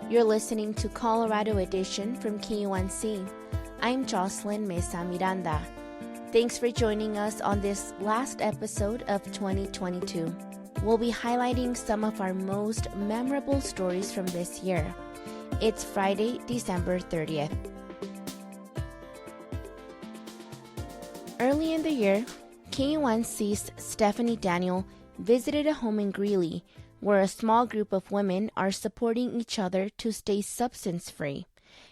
You're listening to Colorado Edition from KUNC. I'm Jocelyn Mesa Miranda. Thanks for joining us on this last episode of 2022. We'll be highlighting some of our most memorable stories from this year. It's Friday, December 30th. Early in the year, KUNC's Stephanie Daniel visited a home in Greeley where a small group of women are supporting each other to stay substance-free.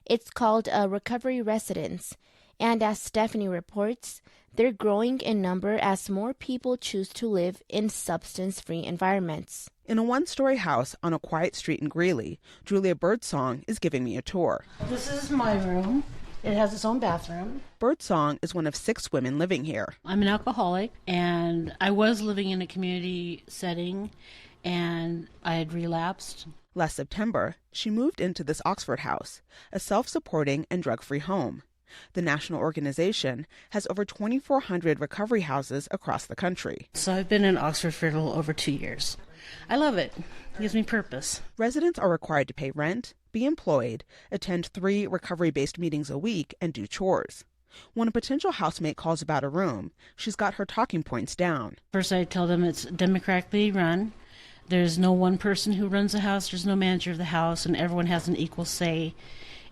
It's called a recovery residence, and as Stephanie reports, they're growing in number as more people choose to live in substance-free environments. In a one-story house on a quiet street in Greeley, Julia Birdsong is giving me a tour. This is my room. It has its own bathroom. Birdsong is one of 6 women living here. I'm an alcoholic, and I was living in a community setting, and I had relapsed. Last September, she moved into this Oxford house, a self-supporting and drug-free home. The national organization has over 2,400 recovery houses across the country. So I've been in Oxford for a little over 2 years. I love it. It gives me purpose. Residents are required to pay rent, be employed, attend 3 recovery-based meetings a week, and do chores. When a potential housemate calls about a room, she's got her talking points down. First, I tell them it's democratically run. There's no one person who runs the house. There's no manager of the house, and everyone has an equal say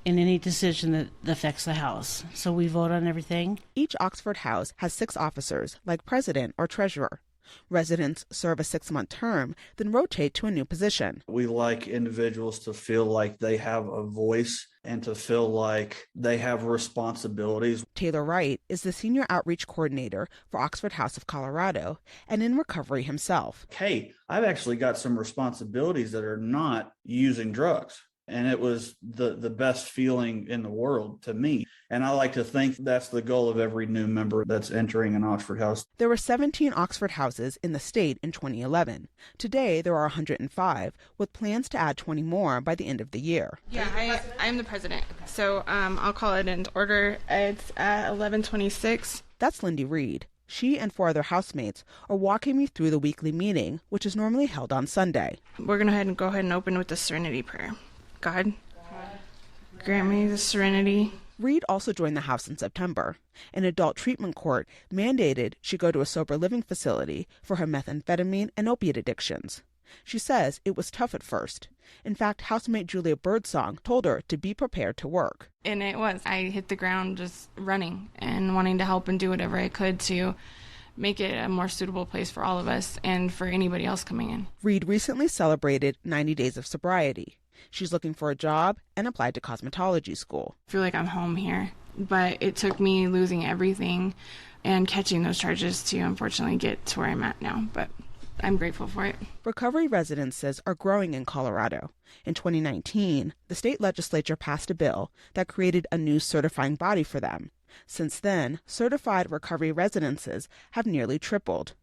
in any decision that affects the house. So we vote on everything. Each Oxford house has 6 officers, like president or treasurer. Residents serve a 6-month term, then rotate to a new position. We like individuals to feel like they have a voice and to feel like they have responsibilities. Taylor Wright is the senior outreach coordinator for Oxford House of Colorado and in recovery himself. Hey, I've actually got some responsibilities that are not using drugs. And it was the best feeling in the world to me. And I like to think that's the goal of every new member that's entering an Oxford house. There were 17 Oxford houses in the state in 2011. Today, there are 105, with plans to add 20 more by the end of the year. Yeah, I'm the president. So I'll call it in order. It's at 11:26. That's Lindy Reed. She and 4 other housemates are walking me through the weekly meeting, which is normally held on Sunday. We're going to go ahead and open with the Serenity Prayer. God, grant me the serenity. Reed also joined the house in September. An adult treatment court mandated she go to a sober living facility for her methamphetamine and opiate addictions. She says it was tough at first. In fact, housemate Julia Birdsong told her to be prepared to work. And it was. I hit the ground just running and wanting to help and do whatever I could to make it a more suitable place for all of us and for anybody else coming in. Reed recently celebrated 90 days of sobriety. She's looking for a job and applied to cosmetology school. I feel like I'm home here, but it took me losing everything and catching those charges to unfortunately get to where I'm at now, but I'm grateful for it. Recovery residences are growing in Colorado. In 2019, the state legislature passed a bill that created a new certifying body for them. Since then, certified recovery residences have nearly tripled.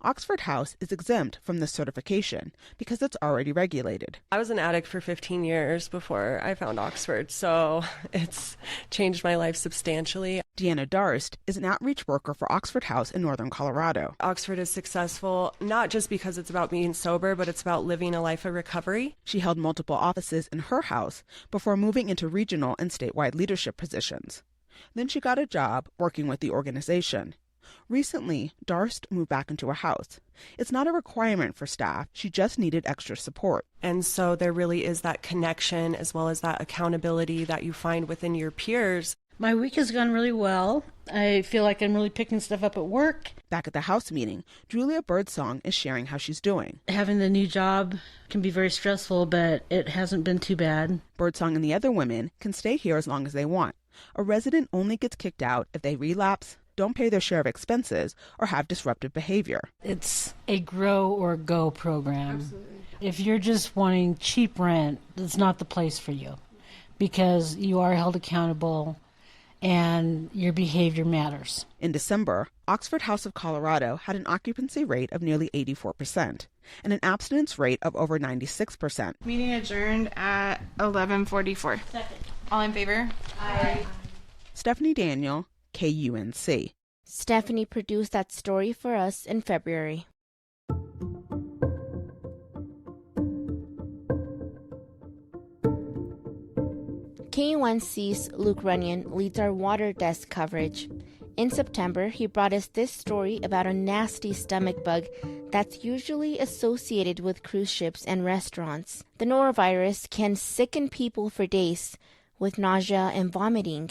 Oxford House is exempt from this certification because it's already regulated. I was an addict for 15 years before I found Oxford, so it's changed my life substantially. Deanna Darst is an outreach worker for Oxford House in northern Colorado. Oxford is successful not just because it's about being sober, but it's about living a life of recovery. She held multiple offices in her house before moving into regional and statewide leadership positions. Then she got a job working with the organization. Recently, Darst moved back into a house. It's not a requirement for staff. She just needed extra support. And so there really is that connection as well as that accountability that you find within your peers. My week has gone really well. I feel like I'm really picking stuff up at work. Back at the house meeting, Julia Birdsong is sharing how she's doing. Having the new job can be very stressful, but it hasn't been too bad. Birdsong and the other women can stay here as long as they want. A resident only gets kicked out if they relapse, don't pay their share of expenses, or have disruptive behavior. It's a grow or go program. Absolutely. If you're just wanting cheap rent, it's not the place for you because you are held accountable and your behavior matters. In December, Oxford House of Colorado had an occupancy rate of nearly 84% and an abstinence rate of over 96%. Meeting adjourned at 11:44. Second. All in favor? Aye. Stephanie Daniel, KUNC. Stephanie produced that story for us in February. KUNC's Luke Runyon leads our water desk coverage. In September, he brought us this story about a nasty stomach bug that's usually associated with cruise ships and restaurants. The norovirus can sicken people for days with nausea and vomiting.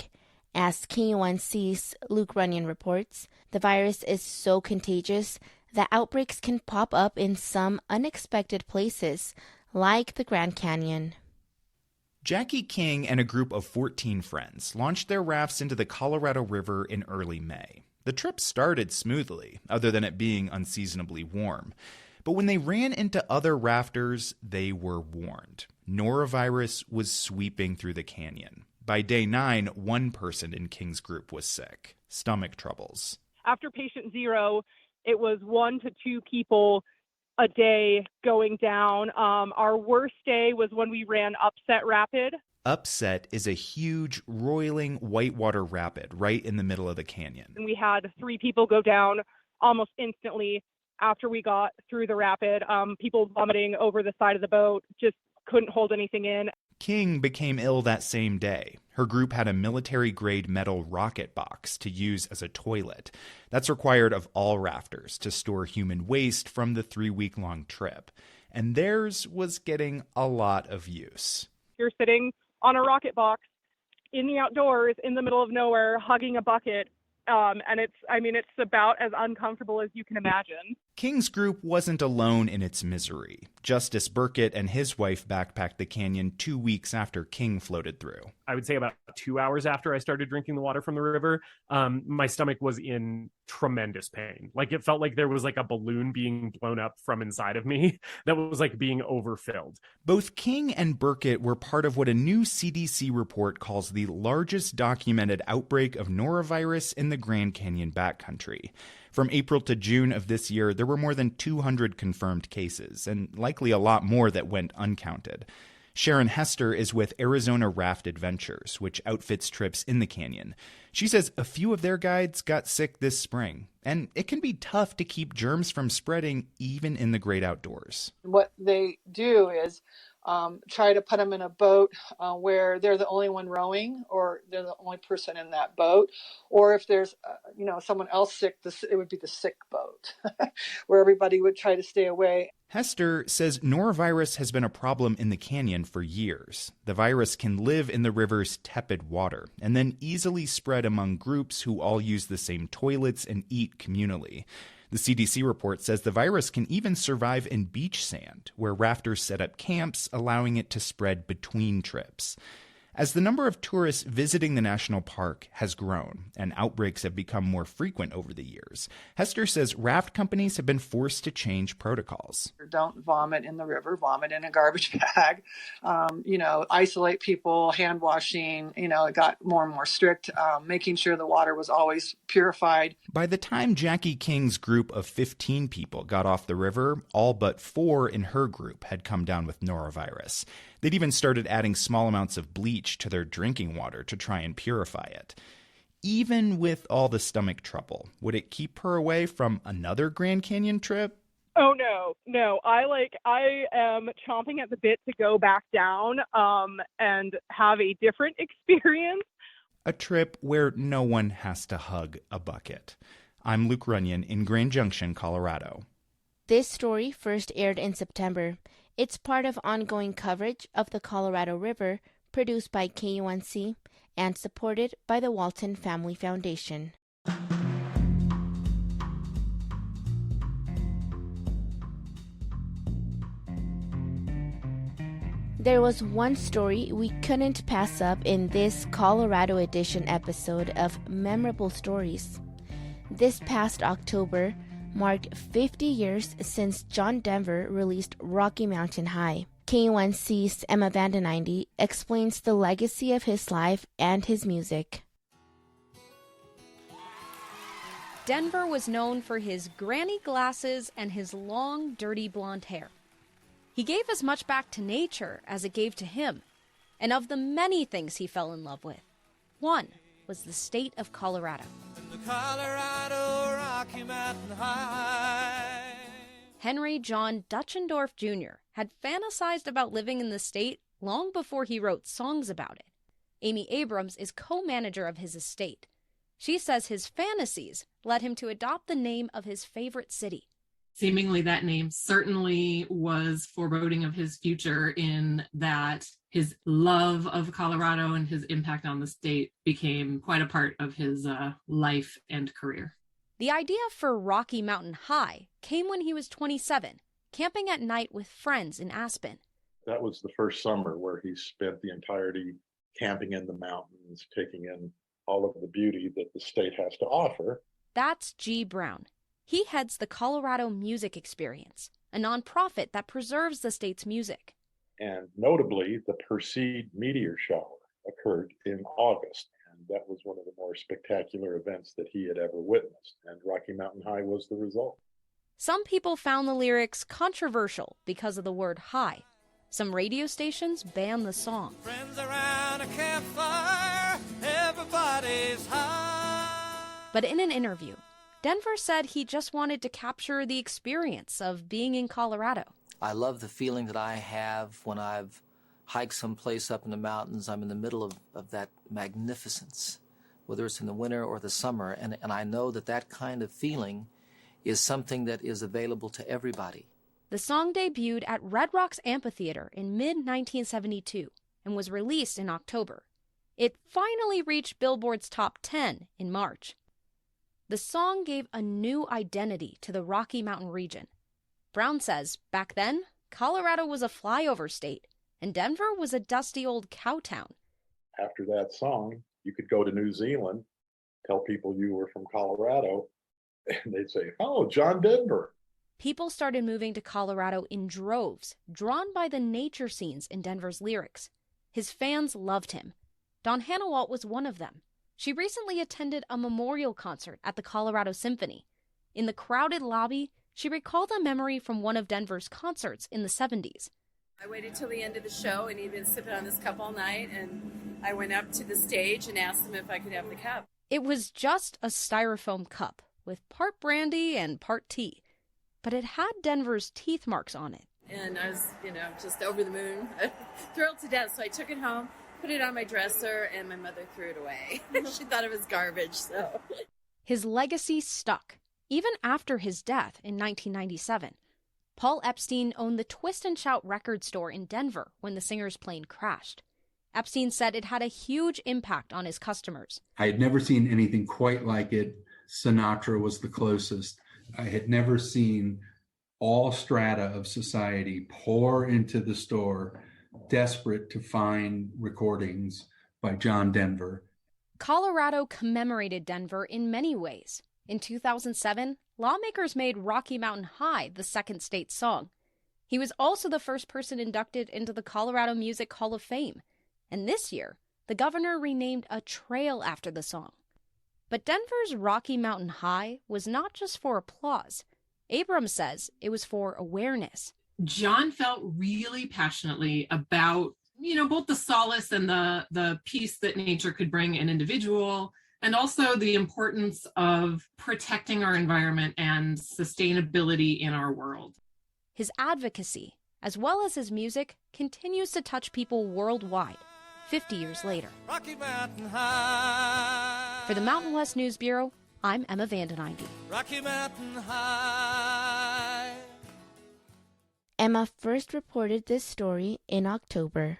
As KUNC's Luke Runyon reports, the virus is so contagious that outbreaks can pop up in some unexpected places, like the Grand Canyon. Jackie King and a group of 14 friends launched their rafts into the Colorado River in early May. The trip started smoothly, other than it being unseasonably warm. But when they ran into other rafters, they were warned. Norovirus was sweeping through the canyon. By day 9, one person in King's group was sick. Stomach troubles. After patient 0, it was 1 to 2 people a day going down. Our worst day was when we ran Upset Rapid. Upset is a huge, roiling whitewater rapid right in the middle of the canyon. And we had 3 people go down almost instantly after we got through the rapid. People vomiting over the side of the boat, just couldn't hold anything in. King became ill that same day. Her group had a military-grade metal rocket box to use as a toilet. That's required of all rafters to store human waste from the 3-week-long trip. And theirs was getting a lot of use. You're sitting on a rocket box in the outdoors, in the middle of nowhere, hugging a bucket. And it's about as uncomfortable as you can imagine. King's group wasn't alone in its misery. Justice Burkett and his wife backpacked the canyon 2 weeks after King floated through. I would say about 2 hours after I started drinking the water from the river, my stomach was in tremendous pain. Like, it felt like there was like a balloon being blown up from inside of me that was like being overfilled. Both King and Burkett were part of what a new CDC report calls the largest documented outbreak of norovirus in the Grand Canyon backcountry. From April to June of this year, there were more than 200 confirmed cases, and likely a lot more that went uncounted. Sharon Hester is with Arizona Raft Adventures, which outfits trips in the canyon. She says a few of their guides got sick this spring, and it can be tough to keep germs from spreading even in the great outdoors. What they do is try to put them in a boat where they're the only one rowing, or they're the only person in that boat. Or if there's, someone else sick, it would be the sick boat where everybody would try to stay away. Hester says norovirus has been a problem in the canyon for years. The virus can live in the river's tepid water and then easily spread among groups who all use the same toilets and eat communally. The CDC report says the virus can even survive in beach sand, where rafters set up camps, allowing it to spread between trips. As the number of tourists visiting the national park has grown and outbreaks have become more frequent over the years, Hester says raft companies have been forced to change protocols. Don't vomit in the river, vomit in a garbage bag, isolate people, hand washing, it got more and more strict, making sure the water was always purified. By the time Jackie King's group of 15 people got off the river, all but 4 in her group had come down with norovirus. They'd even started adding small amounts of bleach to their drinking water to try and purify it. Even with all the stomach trouble, would it keep her away from another Grand Canyon trip? Oh, no. I am chomping at the bit to go back down and have a different experience. A trip where no one has to hug a bucket. I'm Luke Runyon in Grand Junction, Colorado. This story first aired in September. It's part of ongoing coverage of the Colorado River, produced by KUNC and supported by the Walton Family Foundation. There was one story we couldn't pass up in this Colorado edition episode of Memorable Stories. This past October marked 50 years since John Denver released Rocky Mountain High. KUNC's Emma Vandeninde explains the legacy of his life and his music. Denver was known for his granny glasses and his long, dirty blonde hair. He gave as much back to nature as it gave to him, and of the many things he fell in love with, one was the state of Colorado. The Colorado Rocky Mountain High. Henry John Dutchendorf Jr. had fantasized about living in the state long before he wrote songs about it. Amy Abrams is co-manager of his estate. She says his fantasies led him to adopt the name of his favorite city. Seemingly that name certainly was foreboding of his future, in that his love of Colorado and his impact on the state became quite a part of his life and career. The idea for Rocky Mountain High came when he was 27, camping at night with friends in Aspen. That was the first summer where he spent the entirety camping in the mountains, taking in all of the beauty that the state has to offer. That's G. Brown. He heads the Colorado Music Experience, a nonprofit that preserves the state's music. And notably, the Perseid meteor shower occurred in August, and that was one of the more spectacular events that he had ever witnessed, and Rocky Mountain High was the result. Some people found the lyrics controversial because of the word high. Some radio stations banned the song. Friends around a campfire, everybody's high. But in an interview, Denver said he just wanted to capture the experience of being in Colorado. I love the feeling that I have when I've hiked someplace up in the mountains. I'm in the middle of that magnificence, whether it's in the winter or the summer. And I know that that kind of feeling is something that is available to everybody. The song debuted at Red Rocks Amphitheater in mid-1972 and was released in October. It finally reached Billboard's top 10 in March. The song gave a new identity to the Rocky Mountain region. Brown says, back then, Colorado was a flyover state, and Denver was a dusty old cow town. After that song, you could go to New Zealand, tell people you were from Colorado, and they'd say, oh, John Denver. People started moving to Colorado in droves, drawn by the nature scenes in Denver's lyrics. His fans loved him. Dawn Hannawalt was one of them. She recently attended a memorial concert at the Colorado Symphony. In the crowded lobby, she recalled a memory from one of Denver's concerts in the 70s. I waited till the end of the show, and he'd been sipping on this cup all night, and I went up to the stage and asked him if I could have the cup. It was just a styrofoam cup with part brandy and part tea, but it had Denver's teeth marks on it. And I was, just over the moon, thrilled to death, so I took it home, put it on my dresser, and my mother threw it away. She thought it was garbage, so. His legacy stuck, even after his death in 1997. Paul Epstein owned the Twist and Shout record store in Denver when the singer's plane crashed. Epstein said it had a huge impact on his customers. I had never seen anything quite like it. Sinatra was the closest. I had never seen all strata of society pour into the store, desperate to find recordings by John Denver. Colorado commemorated Denver in many ways. In 2007, lawmakers made Rocky Mountain High the second state song. He was also the first person inducted into the Colorado Music Hall of Fame. And this year, the governor renamed a trail after the song. But Denver's Rocky Mountain High was not just for applause. Abrams says it was for awareness. John felt really passionately about, both the solace and the peace that nature could bring an individual, and also the importance of protecting our environment and sustainability in our world. His advocacy, as well as his music, continues to touch people worldwide, 50 years later. Rocky Mountain High. For the Mountain West News Bureau, I'm Emma Vandenheide. Rocky Mountain High. Emma first reported this story in October.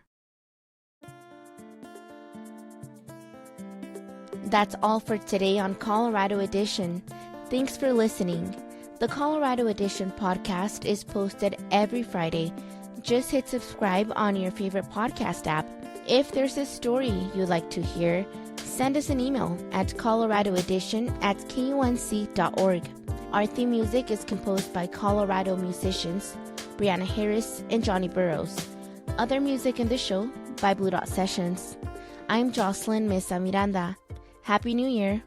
That's all for today on Colorado Edition. Thanks for listening. The Colorado Edition podcast is posted every Friday. Just hit subscribe on your favorite podcast app. If there's a story you'd like to hear, send us an email at coloradoedition@k1c.org. Our theme music is composed by Colorado musicians Brianna Harris and Johnny Burrows. Other music in the show by Blue Dot Sessions. I'm Jocelyn Mesa Miranda. Happy New Year!